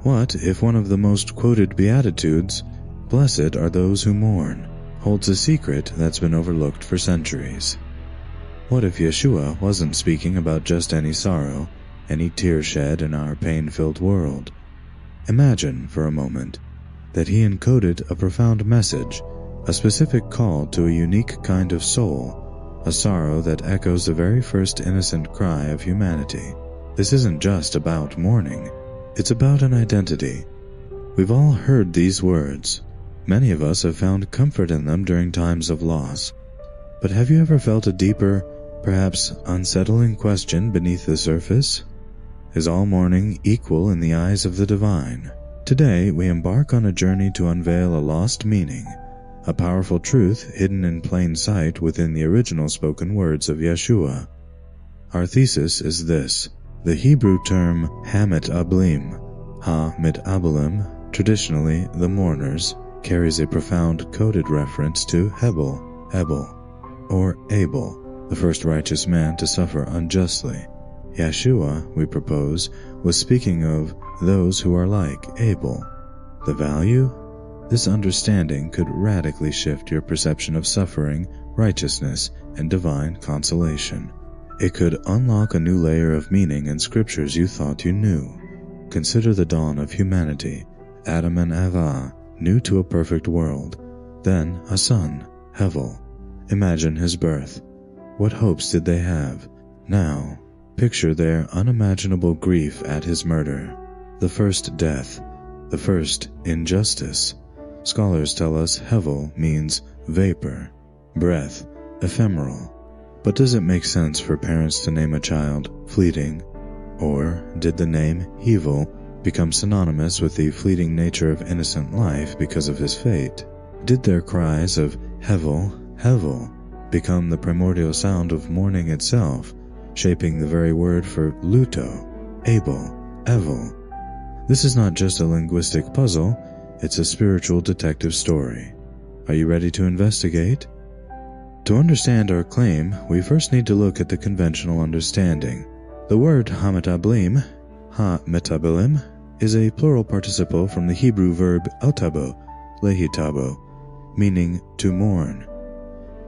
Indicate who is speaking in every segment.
Speaker 1: What if one of the most quoted Beatitudes, "Blessed are those who mourn," holds a secret that's been overlooked for centuries? What if Yahshua wasn't speaking about just any sorrow, any tear shed in our pain-filled world? Imagine, for a moment, that he encoded a profound message, a specific call to a unique kind of soul, a sorrow that echoes the very first innocent cry of humanity. This isn't just about mourning. It's about an identity. We've all heard these words. Many of us have found comfort in them during times of loss. But have you ever felt a deeper, perhaps unsettling question beneath the surface? Is all mourning equal in the eyes of the divine? Today, we embark on a journey to unveil a lost meaning, a powerful truth hidden in plain sight within the original spoken words of Yahshua. Our thesis is this: the Hebrew term hamet ablim, ha mit abelim, traditionally the mourners, carries a profound coded reference to Hevel, Abel, or Abel, the first righteous man to suffer unjustly. Yahshua, we propose, was speaking of those who are like Abel. The value? This understanding could radically shift your perception of suffering, righteousness, and divine consolation. It could unlock a new layer of meaning in scriptures you thought you knew. Consider the dawn of humanity, Adam and Eva, new to a perfect world, then a son, Hevel. Imagine his birth. What hopes did they have? Now, picture their unimaginable grief at his murder, the first death, the first injustice. Scholars tell us Hevel means vapor, breath, ephemeral. But does it make sense for parents to name a child fleeting? Or did the name Hevel become synonymous with the fleeting nature of innocent life because of his fate? Did their cries of Hevel, Hevel become the primordial sound of mourning itself, shaping the very word for luto, Abel, ével? This is not just a linguistic puzzle, it's a spiritual detective story. Are you ready to investigate? To understand our claim, we first need to look at the conventional understanding. The word hametablim, ha-metabilim, is a plural participle from the Hebrew verb altabo, lehitabo, meaning to mourn.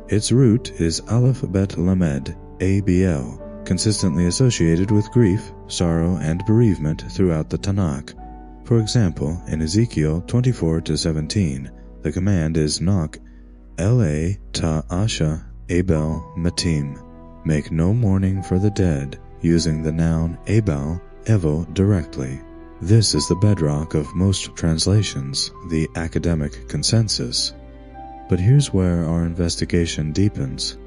Speaker 1: Its root is aleph bet lamed, Abel, consistently associated with grief, sorrow, and bereavement throughout the Tanakh. For example, in Ezekiel 24-17, the command is knock, la ta asha Abel matim, make no mourning for the dead, using the noun Abel, ével directly. This is the bedrock of most translations, the academic consensus. But here's where our investigation deepens.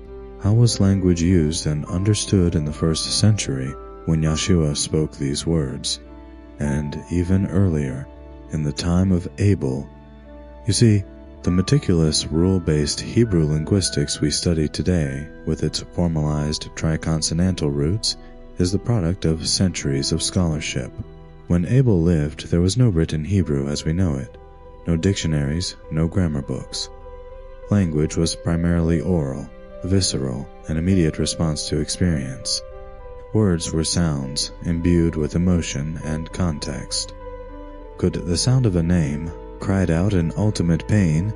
Speaker 1: How was language used and understood in the first century when Yahshua spoke these words? And even earlier, in the time of Abel? You see, the meticulous rule-based Hebrew linguistics we study today, with its formalized triconsonantal roots, is the product of centuries of scholarship. When Abel lived, there was no written Hebrew as we know it, no dictionaries, no grammar books. Language was primarily oral, visceral, an immediate response to experience. Words were sounds, imbued with emotion and context. Could the sound of a name, cried out in ultimate pain,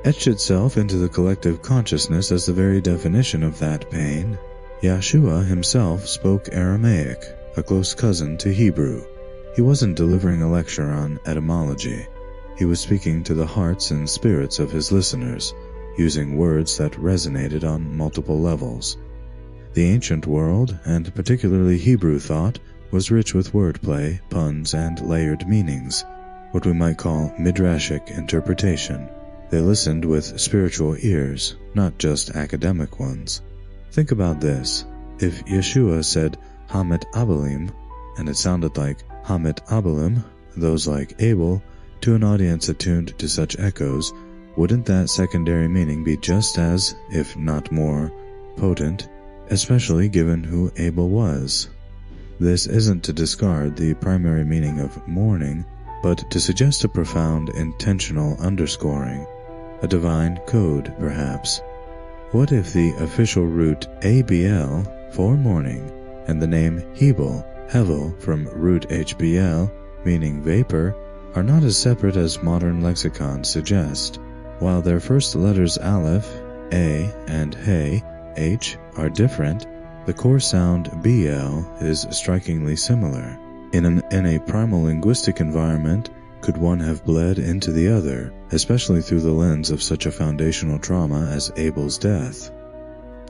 Speaker 1: etched itself into the collective consciousness as the very definition of that pain? Yahshua himself spoke Aramaic, a close cousin to Hebrew. He wasn't delivering a lecture on etymology. He was speaking to the hearts and spirits of his listeners, using words that resonated on multiple levels. The ancient world, and particularly Hebrew thought, was rich with wordplay, puns, and layered meanings, what we might call midrashic interpretation. They listened with spiritual ears, not just academic ones. Think about this. If Yahshua said Hamet Abelim, and it sounded like Hamet Abelim, those like Abel, to an audience attuned to such echoes, wouldn't that secondary meaning be just as, if not more, potent, especially given who Abel was? This isn't to discard the primary meaning of mourning, but to suggest a profound intentional underscoring, a divine code perhaps. What if the official root Abel for mourning, and the name Hevel from root HBL, meaning vapor, are not as separate as modern lexicons suggest. While their first letters aleph, a, and he, h, are different, the core sound bl is strikingly similar. In a primal linguistic environment, could one have bled into the other, especially through the lens of such a foundational trauma as Abel's death?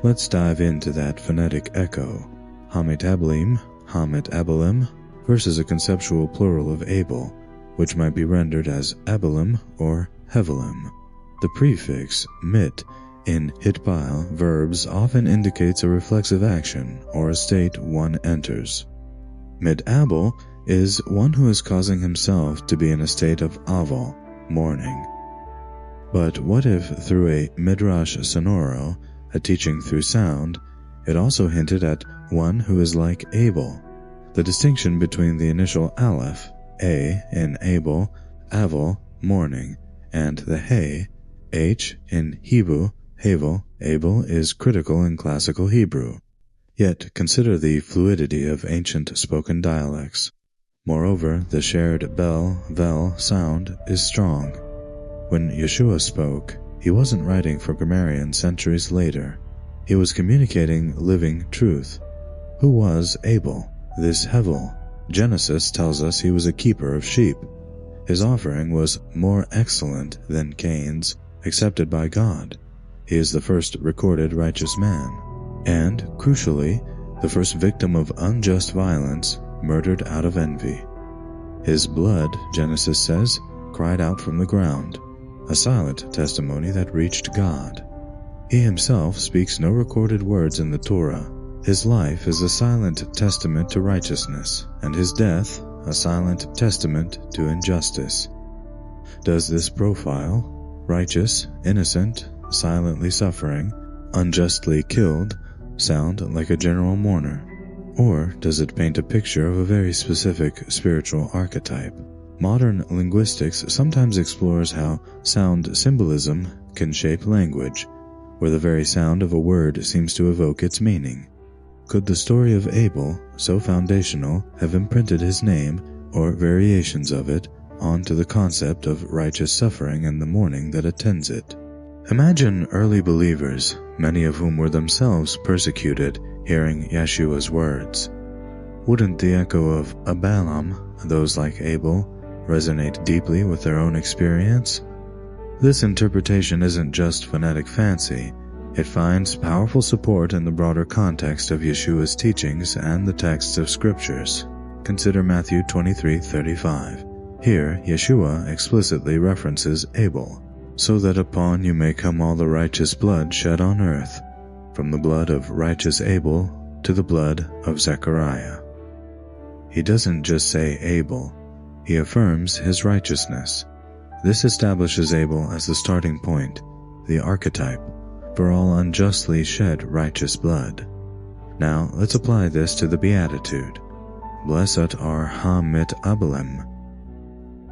Speaker 1: Let's dive into that phonetic echo. Hamit Abelim, Hamit Abelim, versus a conceptual plural of Abel, which might be rendered as Abelim or Hevelim. The prefix mit in hitbile verbs often indicates a reflexive action or a state one enters. Mit Abel is one who is causing himself to be in a state of ével, mourning. But what if through a midrash sonoro, a teaching through sound, it also hinted at one who is like Abel? The distinction between the initial aleph, a in Abel, ével, mourning, and the he, h in Hebrew, Hevel, Abel, is critical in classical Hebrew. Yet consider the fluidity of ancient spoken dialects. Moreover, the shared bel-vel sound is strong. When Yahshua spoke, he wasn't writing for grammarians centuries later. He was communicating living truth. Who was Abel, this Hevel? Genesis tells us he was a keeper of sheep. His offering was more excellent than Cain's, accepted by God. He is the first recorded righteous man, and, crucially, the first victim of unjust violence, murdered out of envy. His blood, Genesis says, cried out from the ground, a silent testimony that reached God. He himself speaks no recorded words in the Torah. His life is a silent testament to righteousness, and his death a silent testament to injustice. Does this profile, righteous, innocent, silently suffering, unjustly killed, sound like a general mourner? Or does it paint a picture of a very specific spiritual archetype? Modern linguistics sometimes explores how sound symbolism can shape language, where the very sound of a word seems to evoke its meaning. Could the story of Abel, so foundational, have imprinted his name, or variations of it, onto the concept of righteous suffering and the mourning that attends it? Imagine early believers, many of whom were themselves persecuted, hearing Yahshua's words. Wouldn't the echo of Abalam, those like Abel, resonate deeply with their own experience? This interpretation isn't just phonetic fancy. It finds powerful support in the broader context of Yahshua's teachings and the texts of scriptures. Consider Matthew 23:35. Here, Yahshua explicitly references Abel, so that upon you may come all the righteous blood shed on earth, from the blood of righteous Abel to the blood of Zechariah. He doesn't just say Abel, he affirms his righteousness. This establishes Abel as the starting point, the archetype, for all unjustly shed righteous blood. Now, let's apply this to the Beatitude. Blessed are Hamit Abelim.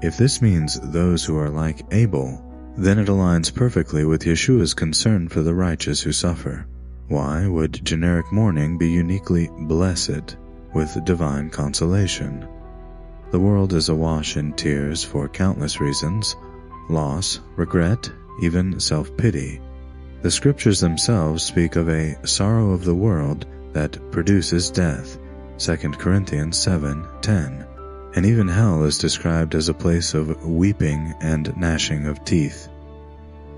Speaker 1: If this means those who are like Abel, then it aligns perfectly with Yahshua's concern for the righteous who suffer. Why would generic mourning be uniquely blessed with divine consolation? The world is awash in tears for countless reasons: loss, regret, even self-pity. The scriptures themselves speak of a sorrow of the world that produces death, 2 Corinthians 7:10, and even hell is described as a place of weeping and gnashing of teeth.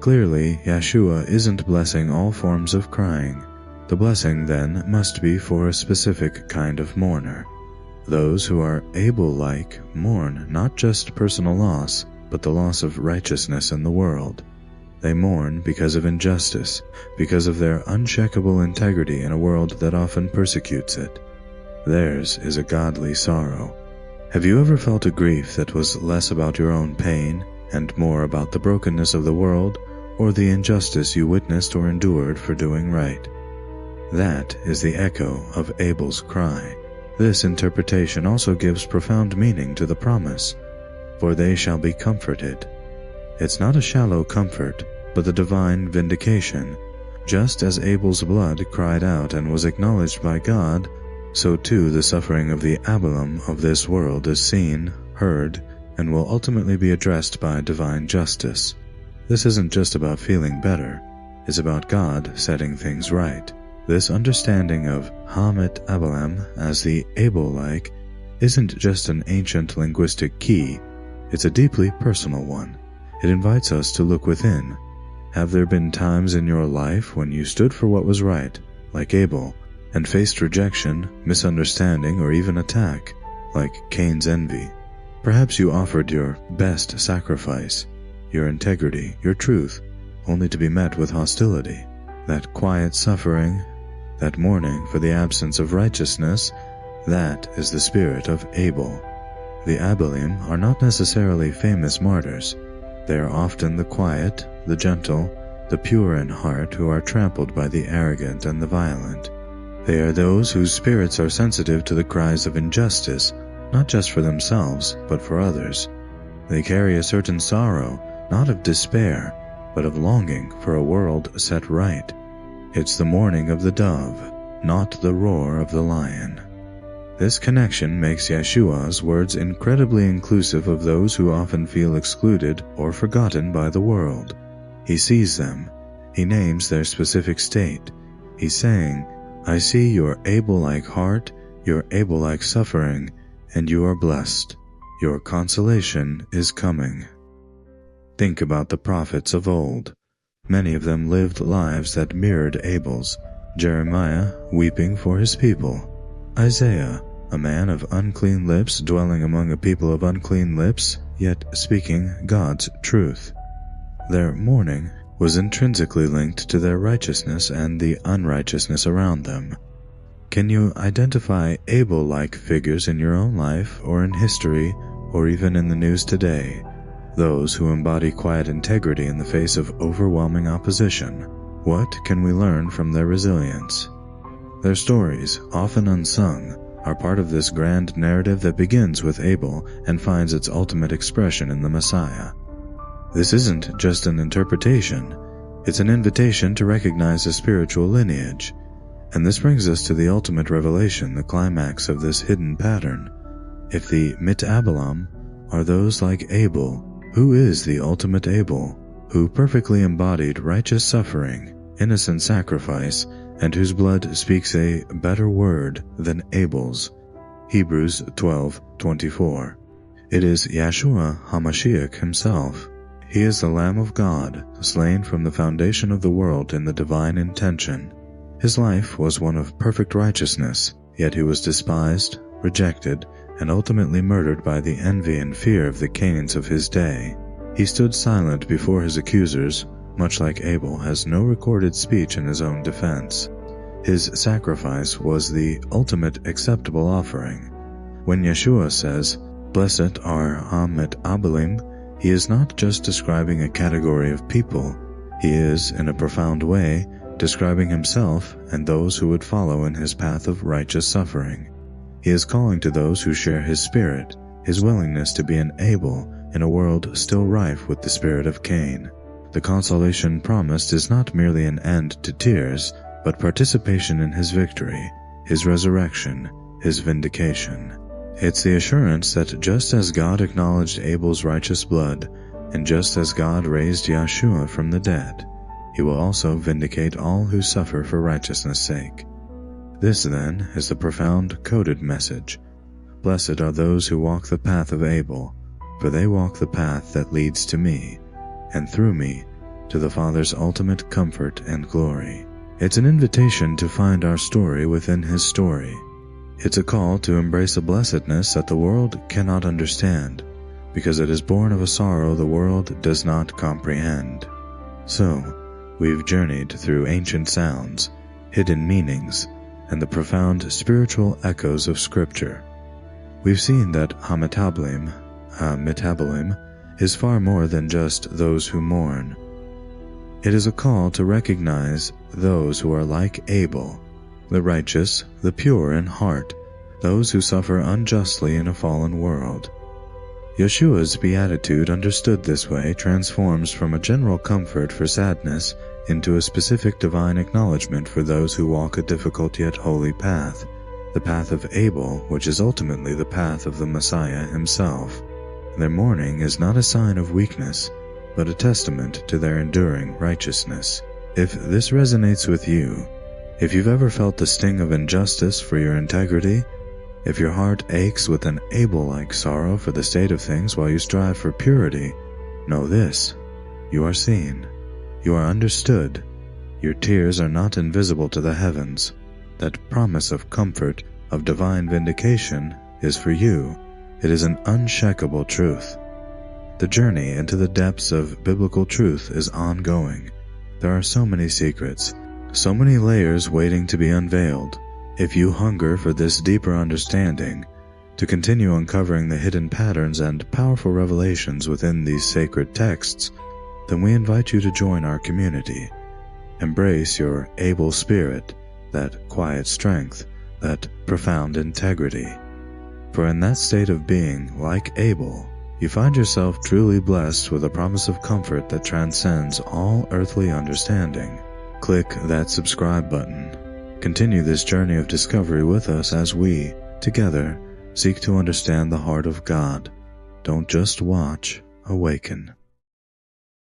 Speaker 1: Clearly, Yahshua isn't blessing all forms of crying. The blessing, then, must be for a specific kind of mourner. Those who are Abel-like mourn not just personal loss, but the loss of righteousness in the world. They mourn because of injustice, because of their uncheckable integrity in a world that often persecutes it. Theirs is a godly sorrow. Have you ever felt a grief that was less about your own pain and more about the brokenness of the world, or the injustice you witnessed or endured for doing right? That is the echo of Abel's cry. This interpretation also gives profound meaning to the promise, for they shall be comforted. It's not a shallow comfort, but the divine vindication. Just as Abel's blood cried out and was acknowledged by God, so too the suffering of the Abelim of this world is seen, heard, and will ultimately be addressed by divine justice. This isn't just about feeling better, it's about God setting things right. This understanding of Hamet Abelem as the Abel-like isn't just an ancient linguistic key, it's a deeply personal one. It invites us to look within. Have there been times in your life when you stood for what was right, like Abel, and faced rejection, misunderstanding, or even attack, like Cain's envy? Perhaps you offered your best sacrifice, your integrity, your truth, only to be met with hostility. That quiet suffering, that mourning for the absence of righteousness, that is the spirit of Abel. The Abelim are not necessarily famous martyrs. They are often the quiet, the gentle, the pure in heart who are trampled by the arrogant and the violent. They are those whose spirits are sensitive to the cries of injustice, not just for themselves, but for others. They carry a certain sorrow, not of despair, but of longing for a world set right. It's the mourning of the dove, not the roar of the lion. This connection makes Yahshua's words incredibly inclusive of those who often feel excluded or forgotten by the world. He sees them. He names their specific state. He's saying, I see your Abel-like heart, your Abel-like suffering, and you are blessed. Your consolation is coming. Think about the prophets of old. Many of them lived lives that mirrored Abel's. Jeremiah, weeping for his people. Isaiah, a man of unclean lips dwelling among a people of unclean lips, yet speaking God's truth. Their mourning was intrinsically linked to their righteousness and the unrighteousness around them. Can you identify Abel-like figures in your own life or in history or even in the news today? Those who embody quiet integrity in the face of overwhelming opposition. What can we learn from their resilience? Their stories, often unsung, are part of this grand narrative that begins with Abel and finds its ultimate expression in the Messiah. This isn't just an interpretation, it's an invitation to recognize a spiritual lineage. And this brings us to the ultimate revelation, the climax of this hidden pattern. If the Mit-Abelam are those like Abel, who is the ultimate Abel, who perfectly embodied righteous suffering, innocent sacrifice, and whose blood speaks a better word than Abel's? Hebrews 12:24. It is Yahshua HaMashiach himself. He is the Lamb of God, slain from the foundation of the world in the divine intention. His life was one of perfect righteousness, yet he was despised, rejected, and ultimately murdered by the envy and fear of the Cains of his day. He stood silent before his accusers, much like Abel has no recorded speech in his own defense. His sacrifice was the ultimate acceptable offering. When Yahshua says, "Blessed are Hamet Abelim," he is not just describing a category of people. He is, in a profound way, describing himself and those who would follow in his path of righteous suffering. He is calling to those who share his spirit, his willingness to be an Abel in a world still rife with the spirit of Cain. The consolation promised is not merely an end to tears, but participation in his victory, his resurrection, his vindication. It's the assurance that just as God acknowledged Abel's righteous blood, and just as God raised Yahshua from the dead, he will also vindicate all who suffer for righteousness' sake. This, then, is the profound coded message. Blessed are those who walk the path of Abel, for they walk the path that leads to me, and through me, to the Father's ultimate comfort and glory. It's an invitation to find our story within his story. It's a call to embrace a blessedness that the world cannot understand, because it is born of a sorrow the world does not comprehend. So, we've journeyed through ancient sounds, hidden meanings, and the profound spiritual echoes of Scripture. We've seen that Hamet-Abelim, is far more than just those who mourn. It is a call to recognize those who are like Abel, the righteous, the pure in heart, those who suffer unjustly in a fallen world. Yahshua's beatitude understood this way transforms from a general comfort for sadness into a specific divine acknowledgement for those who walk a difficult yet holy path, the path of Abel, which is ultimately the path of the Messiah himself. Their mourning is not a sign of weakness, but a testament to their enduring righteousness. If this resonates with you, if you've ever felt the sting of injustice for your integrity, if your heart aches with an Abel-like sorrow for the state of things while you strive for purity, know this: you are seen, you are understood, your tears are not invisible to the heavens. That promise of comfort, of divine vindication, is for you. It is an unshakable truth. The journey into the depths of biblical truth is ongoing. There are so many secrets, so many layers waiting to be unveiled. If you hunger for this deeper understanding, to continue uncovering the hidden patterns and powerful revelations within these sacred texts, then we invite you to join our community. Embrace your able spirit, that quiet strength, that profound integrity. For in that state of being, like Abel, you find yourself truly blessed with a promise of comfort that transcends all earthly understanding. Click that subscribe button. Continue this journey of discovery with us as we, together, seek to understand the heart of God. Don't just watch, awaken.